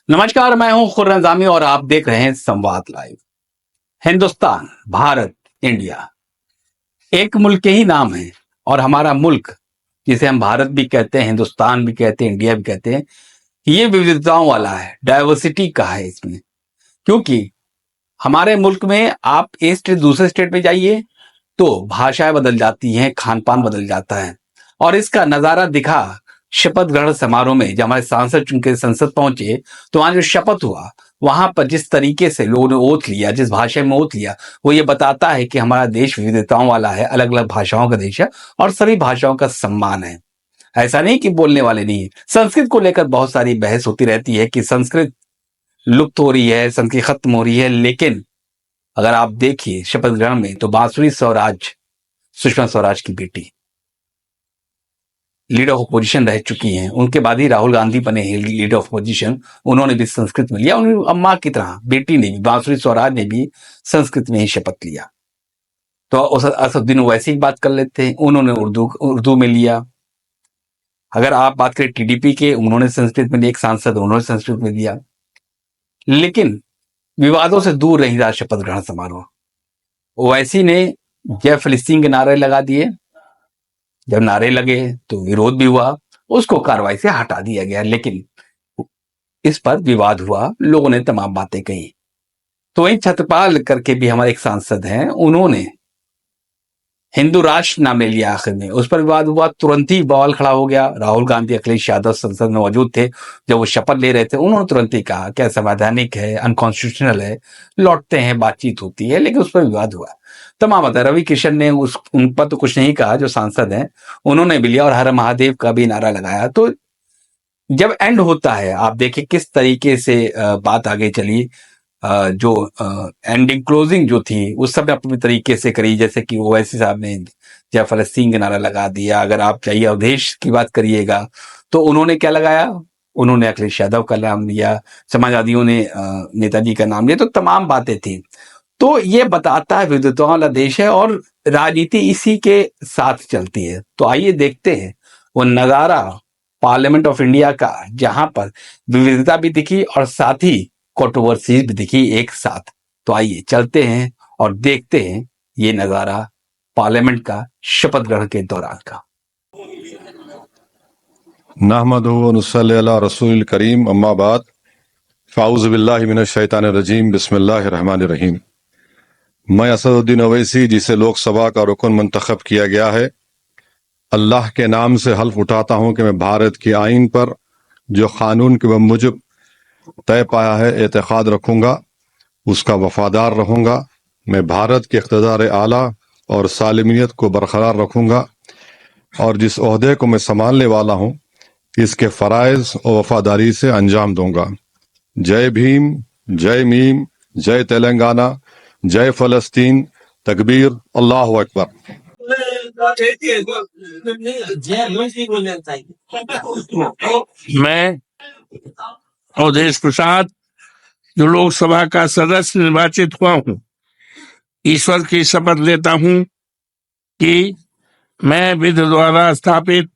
नमस्कार, मैं हूं खुर्रम जामी और आप देख रहे हैं संवाद लाइव। हिंदुस्तान, भारत, इंडिया एक मुल्क के ही नाम है और हमारा मुल्क, जिसे हम भारत भी कहते हैं, हिंदुस्तान भी कहते हैं, इंडिया भी कहते हैं, ये विविधताओं वाला है, डाइवर्सिटी का है इसमें। क्योंकि हमारे मुल्क में आप एक स्टेट दूसरे स्टेट में जाइए तो भाषाएं बदल जाती हैं, खान पान बदल जाता है। और इसका नजारा दिखा शपथ ग्रहण समारोह में। जब हमारे सांसद चुन के संसद पहुंचे तो वहां जो शपथ हुआ, वहां पर जिस तरीके से लोगों ने ओथ लिया, जिस भाषा में ओथ लिया, वो ये बताता है कि हमारा देश विविधताओं वाला है, अलग अलग भाषाओं का देश है और सभी भाषाओं का सम्मान है। ऐसा नहीं कि बोलने वाले नहीं है। संस्कृत को लेकर बहुत सारी बहस होती रहती है कि संस्कृत लुप्त हो रही है, संस्कृत खत्म हो रही है, लेकिन अगर आप देखिए शपथ ग्रहण में तो बांसुरी स्वराज सुषमा स्वराज की बेटी लीडर ऑफ अपोजिशन रह चुकी हैं। उनके बाद ही राहुल गांधी बने हैं लीडर ऑफ अपोजिशन। उन्होंने भी संस्कृत में लिया, उन्होंने अम्मा की तरह बेटी ने भी, बांसुरी स्वराज ने भी संस्कृत में ही शपथ लिया। तो असदुद्दीन वैसे ही बात कर लेते हैं, उन्होंने उर्दू में लिया। अगर आप बात करें टीडीपी के, उन्होंने संस्कृत में लिया, एक सांसद उन्होंने संस्कृत में लिया। लेकिन विवादों से दूर रही रहा शपथ ग्रहण समारोह। ओवैसी ने जय फिलिस्तीन के नारे लगा दिए। जब नारे लगे तो विरोध भी हुआ, उसको कार्रवाई से हटा दिया गया। लेकिन इस पर विवाद हुआ, लोगों ने तमाम बातें कही। तो वही छत्रपाल करके भी हमारे एक सांसद हैं, उन्होंने हिंदू राष्ट्र नाम ले लिया आखिर में। उस पर विवाद हुआ, तुरंत ही बवाल खड़ा हो गया। राहुल गांधी, अखिलेश यादव संसद में मौजूद थे जब वो शपथ ले रहे थे। उन्होंने तुरंत ही कहा क्या संवैधानिक है, अनकॉन्स्टिट्यूशनल है, लौटते हैं, बातचीत होती है। लेकिन उस पर विवाद हुआ। तमाम बता, रवि किशन ने उन पर तो कुछ नहीं कहा, जो सांसद हैं उन्होंने भी लिया और हर महादेव का भी नारा लगाया। तो जब एंड होता है, आप देखिए किस तरीके से बात आगे चली। जो एंडिंग क्लोजिंग जो थी उस सब अपनी तरीके से करी, जैसे कि ओवैसी साहब ने जय फलस्तीन का नारा लगा दिया। अगर आप चाहिए अवधेश की बात करिएगा तो उन्होंने क्या लगाया, उन्होंने अखिलेश यादव का नाम लिया, समाजवादियों ने नेताजी का नाम लिया। तो तमाम बातें थी। तो ये बताता है विविधताओं वाला देश है और राजनीति इसी के साथ चलती है। तो आइए देखते हैं वो नजारा पार्लियामेंट ऑफ इंडिया का, जहां पर विविधता भी दिखी और साथ ही कंट्रोवर्सीज भी दिखी एक साथ। तो आइए चलते हैं और देखते हैं ये नजारा पार्लियामेंट का शपथ ग्रहण के दौरान का। नहमदुहु व नुसल्ली अला रसूलिल करीम, अम्मा बाद, फ़ाऊज़ु बिल्लाहि मिनश शैतानिर रजीम, बिस्मिल्लाहिर रहमानिर रहीम। मैं असदुद्दीन ओवैसी, जिसे लोकसभा का रुकन मंतखब किया गया है, अल्लाह के नाम से हल्फ उठाता हूँ कि मैं भारत के आइन पर जो कानून के मुजब तय पाया है एतक़ाद रखूँगा, उसका वफादार रहूँगा। मैं भारत के इक़्तिदार आला और सालिमियत को बरकरार रखूँगा और जिस ओहदे को मैं संभालने वाला हूँ इसके फ़राइज़ और वफादारी से अंजाम दूंगा। जय भीम, जय मीम, जय तेलंगाना, जय फ़लस्तीन, तकबीर, अल्लाहु अकबर। मैं अवधेश प्रसाद, जो लोकसभा का सदस्य निर्वाचित हुआ हूँ, ईश्वर की शपथ लेता हूँ कि मैं विधि द्वारा स्थापित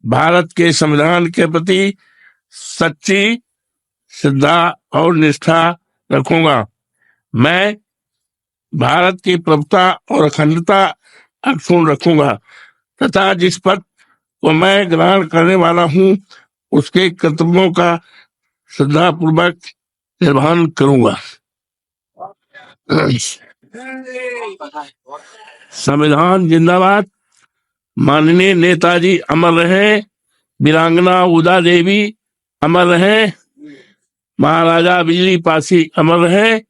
भारत के संविधान के प्रति सच्ची श्रद्धा और निष्ठा रखूंगा। मैं भारत की प्रभुता और अखंडता अक्षुण्ण रखूंगा तथा जिस पद को मैं ग्रहण करने वाला हूँ उसके कर्तव्यों का श्रद्धापूर्वक निर्वहन करूंगा। संविधान जिंदाबाद। माननीय नेताजी अमर रहे। वीरांगना उदा देवी अमर रहे। महाराजा बिजली पासी अमर रहे।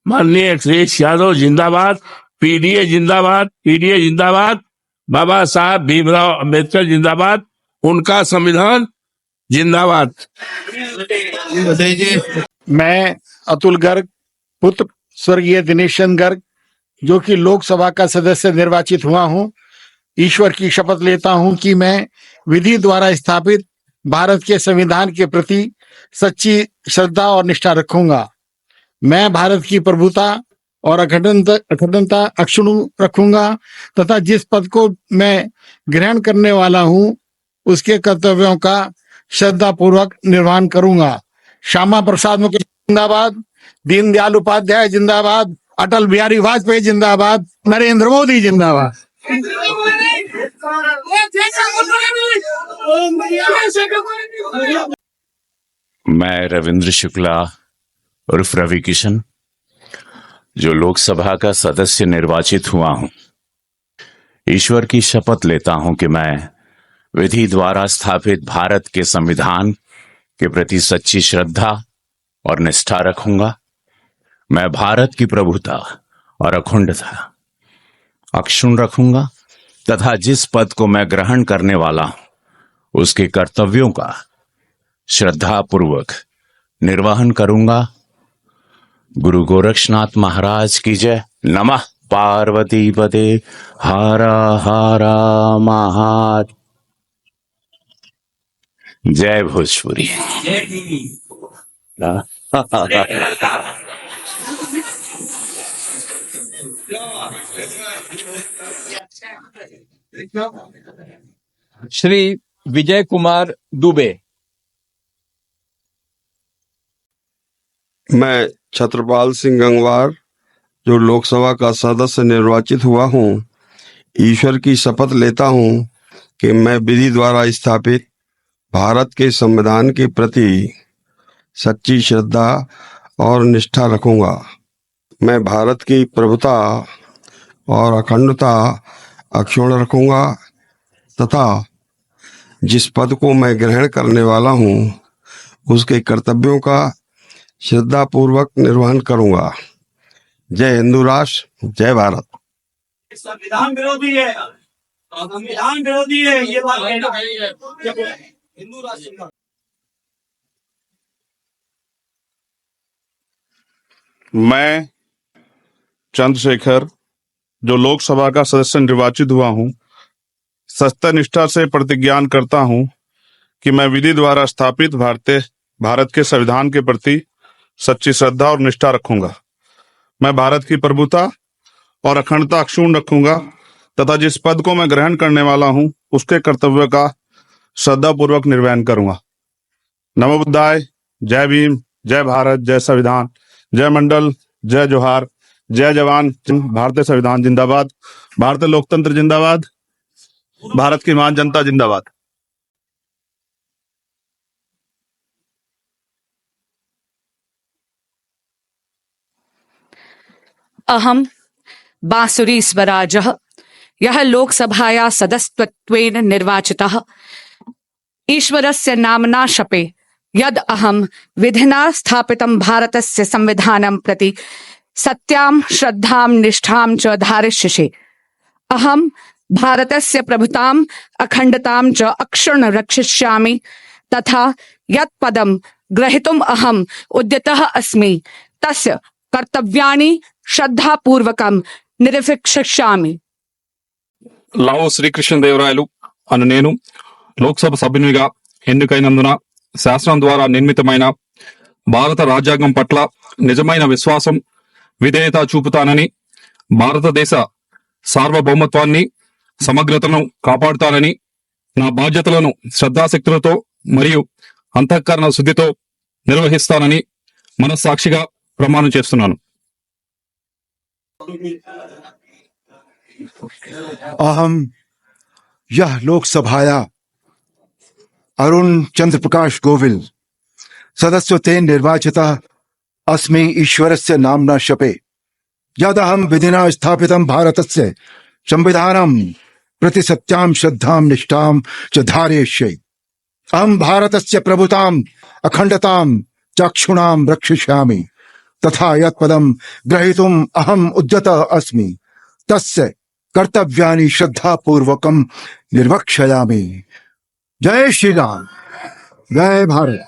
माननीय अखिलेश यादव जिंदाबाद। पीडीए जिंदाबाद। पीडीए जिंदाबाद। बाबा साहब भीमराव अम्बेडकर जिंदाबाद। उनका संविधान जिंदाबाद। मैं अतुल गर्ग, पुत्र स्वर्गीय दिनेश चंद्र गर्ग, जो कि लोकसभा का सदस्य निर्वाचित हुआ हूं, ईश्वर की शपथ लेता हूं कि मैं विधि द्वारा स्थापित भारत के संविधान के प्रति सच्ची श्रद्धा और निष्ठा रखूंगा। मैं भारत की प्रभुता और अखंडता अक्षुण्ण रखूंगा तथा जिस पद को मैं ग्रहण करने वाला हूं उसके कर्तव्यों का श्रद्धा पूर्वक निर्वहन करूंगा। श्यामा प्रसाद मुखर्जी जिंदाबाद, दीनदयाल उपाध्याय जिंदाबाद, अटल बिहारी वाजपेयी जिंदाबाद, नरेंद्र मोदी जिंदाबाद। मैं रविंद्र शुक्ला उर्फ रवि किशन, जो लोकसभा का सदस्य निर्वाचित हुआ हूं, ईश्वर की शपथ लेता हूं कि मैं विधि द्वारा स्थापित भारत के संविधान के प्रति सच्ची श्रद्धा और निष्ठा रखूंगा। मैं भारत की प्रभुता और अखंडता अक्षुण्ण रखूंगा तथा जिस पद को मैं ग्रहण करने वाला हूं उसके कर्तव्यों का श्रद्धापूर्वक निर्वहन करूंगा। गुरु गोरक्षनाथ महाराज की जय। नमः पार्वती पदे हर हर महादेव। जय भोजपुरी। श्री विजय कुमार दुबे। मैं छत्रपाल सिंह गंगवार, जो लोकसभा का सदस्य निर्वाचित हुआ हूँ, ईश्वर की शपथ लेता हूँ कि मैं विधि द्वारा स्थापित भारत के संविधान के प्रति सच्ची श्रद्धा और निष्ठा रखूंगा। मैं भारत की प्रभुता और अखंडता अक्षुण्ण रखूंगा तथा जिस पद को मैं ग्रहण करने वाला हूँ उसके कर्तव्यों का श्रद्धापूर्वक निर्वहन करूंगा। जय हिंदू राष्ट्र, जय भारत। संविधान विरोधी है, संविधान विरोधी है, ये बात हिंदू राष्ट्र। मैं चंद्रशेखर, जो लोकसभा का सदस्य निर्वाचित हुआ हूं, सत्यनिष्ठा से प्रतिज्ञान करता हूं कि मैं विधि द्वारा स्थापित भारत के संविधान के प्रति सच्ची श्रद्धा और निष्ठा रखूंगा। मैं भारत की प्रभुता और अखंडता अक्षुण्ण रखूंगा तथा जिस पद को मैं ग्रहण करने वाला हूं उसके कर्तव्य का श्रद्धापूर्वक निर्वहन करूंगा। नमो बुद्धाय। जय भीम, जय भारत, जय संविधान, जय मंडल, जय जोहार, जय जवान। भारतीय संविधान जिंदाबाद, भारतीय लोकतंत्र जिंदाबाद, भारत की महान जनता जिंदाबाद। अहम बांसुरी स्वराजः यः लोकसभाया सदस्यत्वेन निर्वाचितः ईश्वरस्य नाम्ना शपे यद् अहं विधिना स्थापितं भारतस्य संविधानं प्रति सत्यां श्रद्धां निष्ठां च धारयिष्ये। अहं भारतस्य प्रभुताम् अखण्डतां च अक्षुण्ण रक्षिष्यामि तथा यत् पदं ग्रहीतुम् अहम् उद्यतः अस्मि तस्य कर्तव्यानि శ్రద్ధాపూర్వకం నిర్వహిష్యామి. లావో శ్రీకృష్ణదేవరాయలు అను నేను లోక్సభ సభ్యునిగా ఎన్నికైనందున శాసనం ద్వారా నిర్మితమైన భారత రాజ్యాంగం పట్ల నిజమైన విశ్వాసం, విధేయత చూపుతానని, భారతదేశ సార్వభౌమత్వాన్ని, సమగ్రతను కాపాడుతానని, నా బాధ్యతలను శ్రద్ధాశక్తులతో మరియు అంతఃకరణ శుద్ధితో నిర్వహిస్తానని మనస్సాక్షిగా ప్రమాణం చేస్తున్నాను. अहम यह लोकसभाया अरुण चंद्र प्रकाश गोविल सदस्यत्वेन निर्वाचितः अस्मि ईश्वरस्य नाम्ना शपे यदहं विधिना स्थापितं भारतस्य संविधानं प्रति सत्यां श्रद्धां निष्ठां च धारयिष्ये। अहं भारतस्य प्रभुताम् अखण्डतां च अक्षुण्णां रक्षिष्यामि तथा यत् पदं ग्रहीतुम् अहम् उद्यतः अस्मि तस्य कर्तव्यानि श्रद्धापूर्वकं निर्वक्ष्यामि। जय श्री राम, जय भारत।